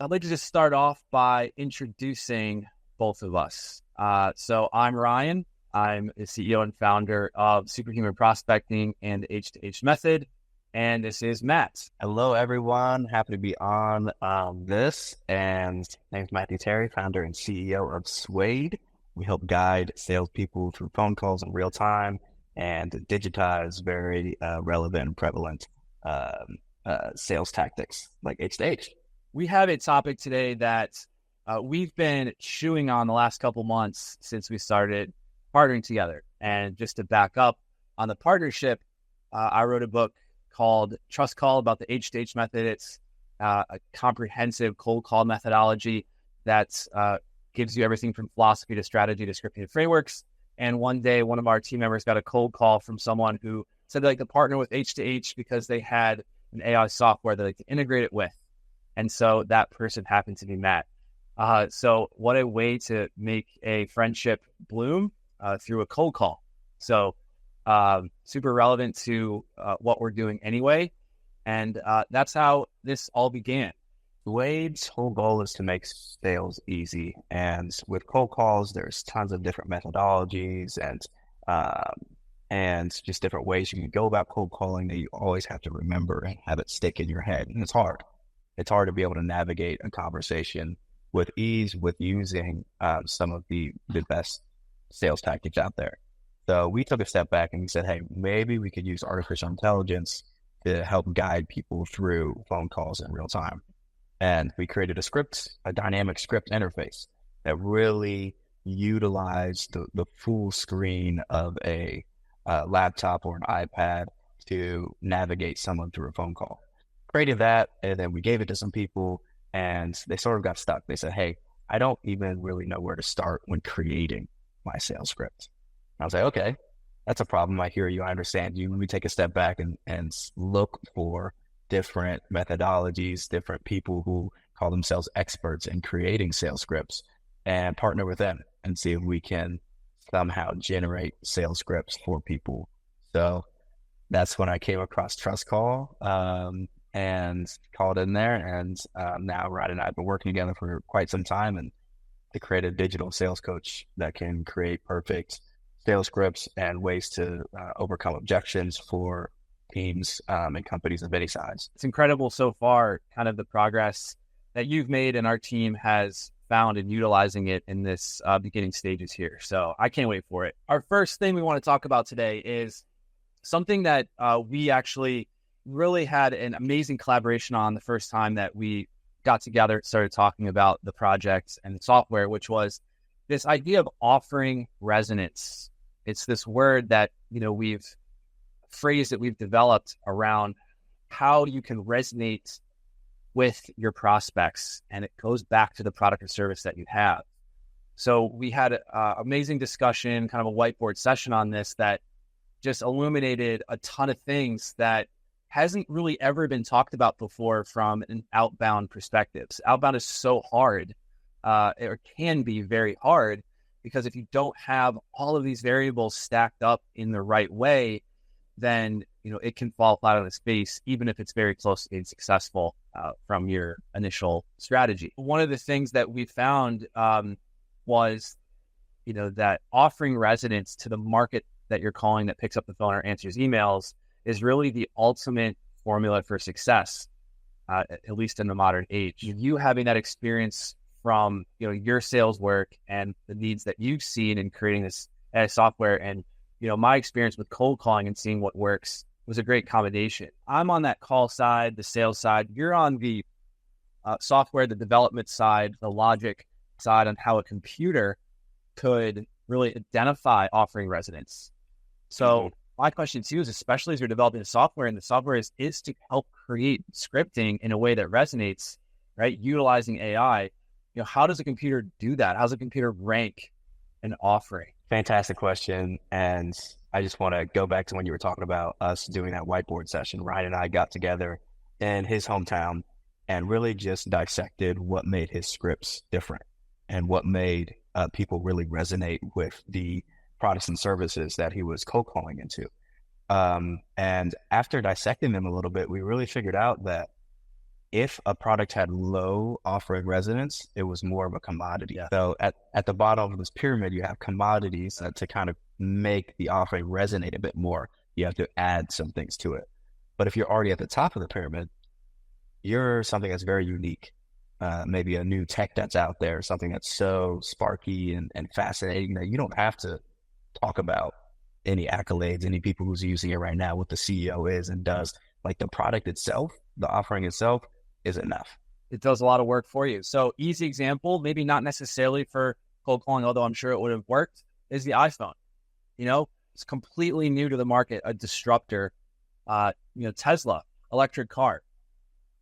I'd like to just start off by introducing both of us. So I'm Ryan. I'm the CEO and founder of Superhuman Prospecting and the H2H Method. And this is Matt. Hello, everyone. Happy to be on this. And my name's Matthew Terry, founder and CEO of Suade. We help guide salespeople through phone calls in real time and digitize very relevant and prevalent sales tactics like H2H. We have a topic today that we've been chewing on the last couple months since we started partnering together. And just to back up on the partnership, I wrote a book called Trust Call about the H2H method. It's a comprehensive cold call methodology that gives you everything from philosophy to strategy to scripting to frameworks. And one day, one of our team members got a cold call from someone who said they'd like to partner with H2H because they had an AI software they'd like to integrate it with. And so that person happened to be Matt. So what a way to make a friendship bloom through a cold call. So super relevant to what we're doing anyway. And that's how this all began. Suade's whole goal is to make sales easy. And with cold calls, there's tons of different methodologies and just different ways you can go about cold calling that you always have to remember and have it stick in your head. And it's hard. It's hard to be able to navigate a conversation with ease with using some of the best sales tactics out there. So we took a step back and we said, hey, maybe we could use artificial intelligence to help guide people through phone calls in real time. And we created a dynamic script interface that really utilized the full screen of a laptop or an iPad to navigate someone through a phone call. Created that, and then we gave it to some people, and they sort of got stuck. They said, hey, I don't even really know where to start when creating my sales script. I was like, okay, that's a problem. I hear you. I understand you. Let me take a step back and look for different methodologies, different people who call themselves experts in creating sales scripts, and partner with them and see if we can somehow generate sales scripts for people. So that's when I came across Trust Call and called in there. And now Ryan and I have been working together for quite some time and to create a digital sales coach that can create perfect sales scripts and ways to overcome objections for teams and companies of any size. It's incredible so far, kind of the progress that you've made and our team has found in utilizing it in this beginning stages here. So I can't wait for it. Our first thing we want to talk about today is something that we actually really had an amazing collaboration on the first time that we got together, started talking about the project and the software, which was this idea of offering resonance. It's this word that, phrase that we've developed around how you can resonate with your prospects. And it goes back to the product or service that you have. So we had an amazing discussion, kind of a whiteboard session on this that just illuminated a ton of things that hasn't really ever been talked about before from an outbound perspective. Outbound is so hard, or can be very hard, because if you don't have all of these variables stacked up in the right way, then it can fall flat on its face, even if it's very close to being successful from your initial strategy. One of the things that we found was, that offering resonance to the market that you're calling that picks up the phone or answers emails is really the ultimate formula for success, at least in the modern age. You having that experience from your sales work and the needs that you've seen in creating this software, and my experience with cold calling and seeing what works was a great combination. I'm on that call side, the sales side. You're on the software, the development side, the logic side on how a computer could really identify offering resonance. So my question to you is, especially as you're developing the software, and the software is to help create scripting in a way that resonates, right? Utilizing AI, how does a computer do that? How does a computer rank an offering? Fantastic question. And I just want to go back to when you were talking about us doing that whiteboard session. Ryan and I got together in his hometown and really just dissected what made his scripts different and what made people really resonate with the products and services that he was cold calling into. And after dissecting them a little bit, we really figured out that if a product had low offering resonance, it was more of a commodity. Yeah. So at the bottom of this pyramid, you have commodities to kind of make the offering resonate a bit more. You have to add some things to it. But if you're already at the top of the pyramid, you're something that's very unique. Maybe a new tech that's out there, something that's so sparky and fascinating that you don't have to talk about any accolades, any people who's using it right now, what the CEO is and does. Like the product itself, the offering itself is enough. It does a lot of work for you. So easy example, maybe not necessarily for cold calling, although I'm sure it would have worked, is the iPhone. It's completely new to the market, a disruptor. Tesla, electric car.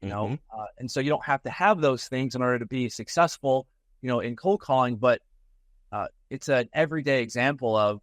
And so you don't have to have those things in order to be successful, in cold calling, but it's an everyday example of,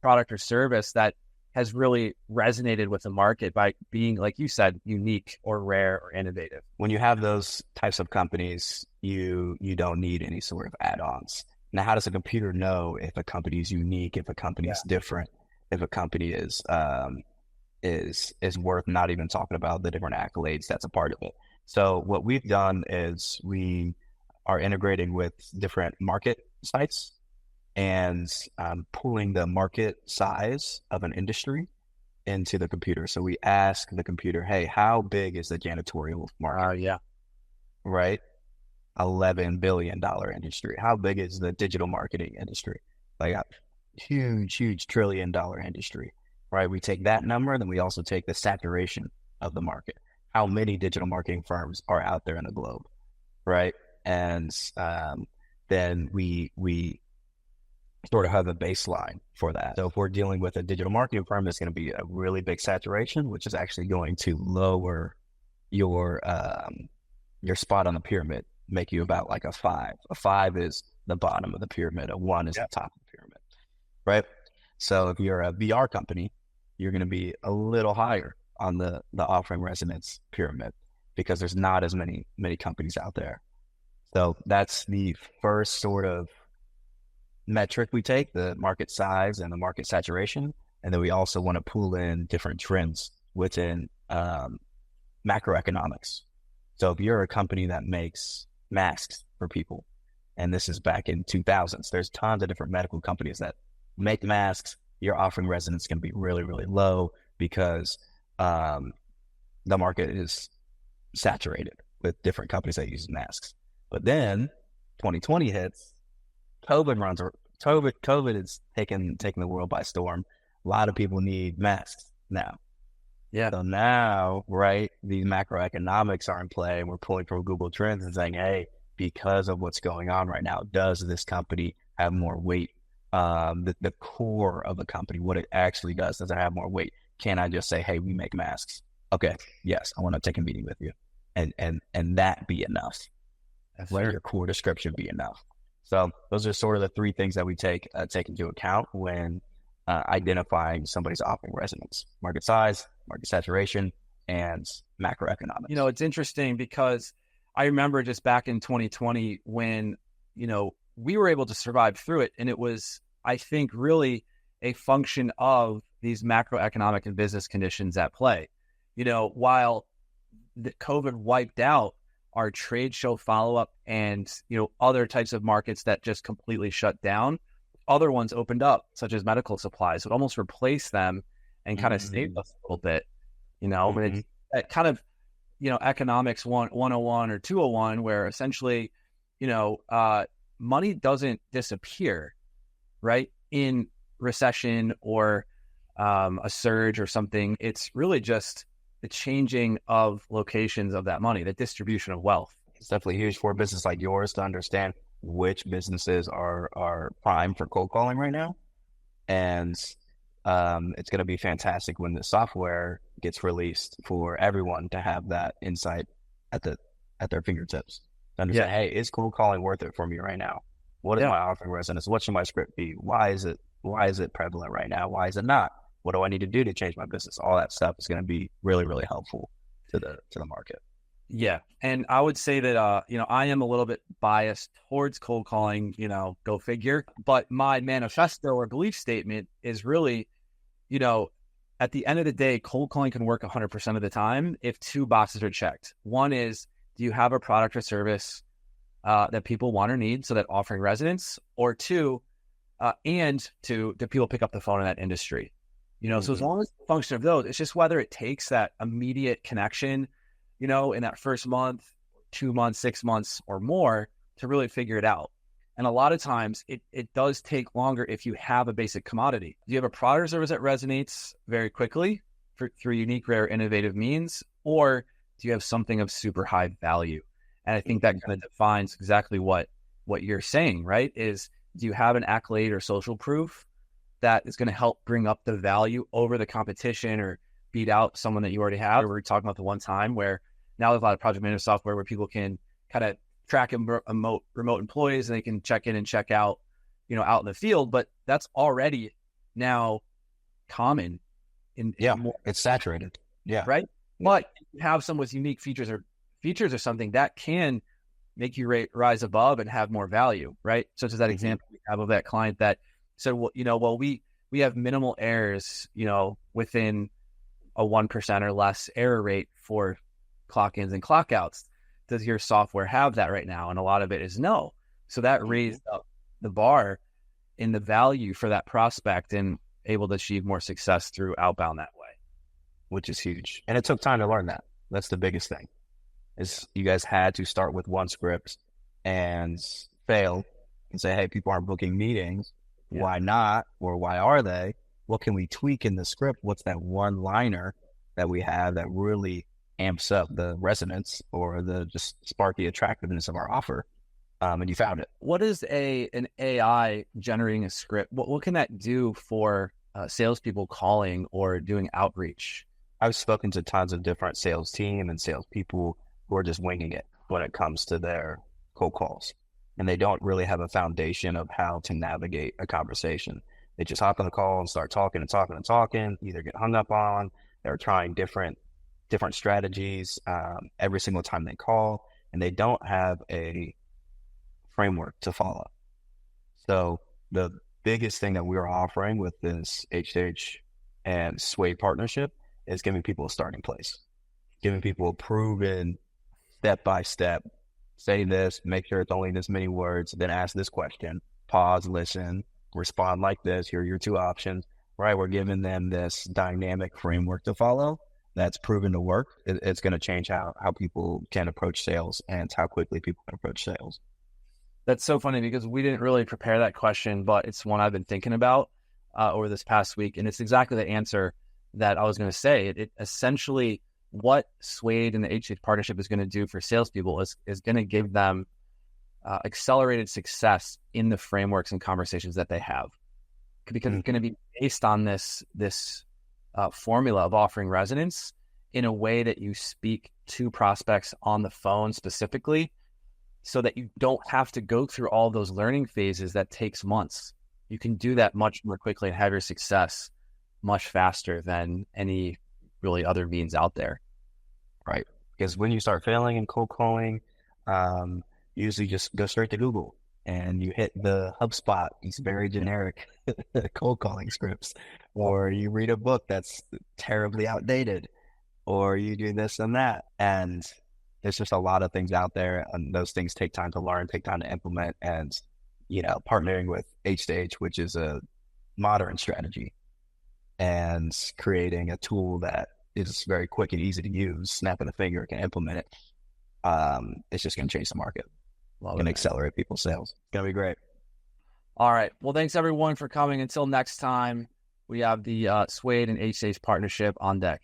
product or service that has really resonated with the market by being, like you said, unique or rare or innovative. When you have those types of companies, you don't need any sort of add-ons. Now, how does a computer know if a company is unique, if a company is different, if a company is worth not even talking about the different accolades that's a part of it? So what we've done is we are integrating with different market sites and pulling the market size of an industry into the computer. So we ask the computer, hey, how big is the janitorial market? Right? $11 billion industry. How big is the digital marketing industry? Like a huge $trillion industry, right? We take that number, then we also take the saturation of the market. How many digital marketing firms are out there in the globe, right? And then we sort of have a baseline for that. So if we're dealing with a digital marketing firm, that's going to be a really big saturation, which is actually going to lower your spot on the pyramid, make you about like a 5. A 5 is the bottom of the pyramid. A 1 is the top of the pyramid, right? So if you're a VR company, you're going to be a little higher on the offering resonance pyramid because there's not as many companies out there. So that's the first sort of metric we take, the market size and the market saturation. And then we also want to pull in different trends within macroeconomics. So if you're a company that makes masks for people, and this is back in 2000s, there's tons of different medical companies that make masks. Your offering resonance can be really, really low because the market is saturated with different companies that use masks. But then 2020 hits, COVID is taking the world by storm. A lot of people need masks now. Yeah. So now, right, these macroeconomics are in play, and we're pulling from Google Trends and saying, hey, because of what's going on right now, does this company have more weight? The core of the company, what it actually does it have more weight? Can I just say, hey, we make masks? Okay, yes, I want to take a meeting with you, and that be enough? Let your core description be enough. So those are sort of the 3 things that we take into account when identifying somebody's offering resonance: market size, market saturation, and macroeconomics. It's interesting because I remember just back in 2020 when, we were able to survive through it. And it was, I think, really a function of these macroeconomic and business conditions at play. While the COVID wiped out our trade show follow-up and, other types of markets that just completely shut down, other ones opened up, such as medical supplies. It almost replaced them and kind of saved us a little bit, but it's that kind of, economics 101 or 201, where essentially, money doesn't disappear, right? In recession or a surge or something. It's really just the changing of locations of that money, the distribution of wealth. It's definitely huge for a business like yours to understand which businesses are prime for cold calling right now. And it's going to be fantastic when the software gets released for everyone to have that insight at their fingertips. To understand, hey, is cold calling worth it for me right now? What is my offering resonance? What should my script be? Why is it prevalent right now? Why is it not? What do I need to do to change my business? All that stuff is going to be really, really helpful to the market. Yeah. And I would say that, I am a little bit biased towards cold calling, go figure. But my manifesto or belief statement is really, at the end of the day, cold calling can work 100% of the time if two boxes are checked. One is, do you have a product or service that people want or need, so that offering resonance? Or two, do people pick up the phone in that industry? So as long as the function of those, it's just whether it takes that immediate connection, in that first month, 2 months, 6 months or more to really figure it out. And a lot of times it does take longer if you have a basic commodity. Do you have a product or service that resonates very quickly through unique, rare, innovative means? Or do you have something of super high value? And I think that kind of defines exactly what you're saying, right? Is, do you have an accolade or social proof that is going to help bring up the value over the competition or beat out someone that you already have? We were talking about the one time where now there's a lot of project management software where people can kind of track remote employees, and they can check in and check out, out in the field. But that's already now common. It's saturated. Yeah. Right. But you have some with unique features or something that can make you rise above and have more value, right? Such as that example we have of that client that said, well, we have minimal errors, within a 1% or less error rate for clock ins and clock outs. Does your software have that right now? And a lot of it is no. So that raised up the bar in the value for that prospect and able to achieve more success through outbound that way. Which is huge. And it took time to learn that. That's the biggest thing. Is you guys had to start with one script and fail and say, hey, people aren't booking meetings. Yeah. Why not? Or why are they? What can we tweak in the script? What's that one liner that we have that really amps up the resonance or just spark the attractiveness of our offer? And you found it. What is an AI generating a script? What can that do for salespeople calling or doing outreach? I've spoken to tons of different sales team and salespeople who are just winging it when it comes to their cold calls. And they don't really have a foundation of how to navigate a conversation. They just hop on the call and start talking, either get hung up on, they're trying different strategies every single time they call, and they don't have a framework to follow. So the biggest thing that we're offering with this H and Suade partnership is giving people a starting place, giving people a proven step-by-step, say this, make sure it's only this many words, then ask this question, pause, listen, respond like this, here are your two options, right? We're giving them this dynamic framework to follow that's proven to work. It's going to change how people can approach sales and how quickly people can approach sales. That's so funny because we didn't really prepare that question, but it's one I've been thinking about over this past week. And it's exactly the answer that I was going to say. It essentially, what Suade and the H partnership is going to do for salespeople is going to give them accelerated success in the frameworks and conversations that they have, because it's going to be based on this formula of offering resonance in a way that you speak to prospects on the phone specifically, so that you don't have to go through all those learning phases that takes months. You can do that much more quickly and have your success much faster than any really other means out there. Right. Because when you start failing in cold calling, usually just go straight to Google and you hit the HubSpot, these very generic cold calling scripts, or you read a book that's terribly outdated, or you do this and that. And there's just a lot of things out there, and those things take time to learn, take time to implement. And, partnering with H2H, which is a modern strategy, and creating a tool that is very quick and easy to use, snapping a finger, can implement it. It's just going to change the market and accelerate people's sales. It's going to be great. All right. Well, thanks everyone for coming. Until next time, we have the Suade and H2H partnership on deck.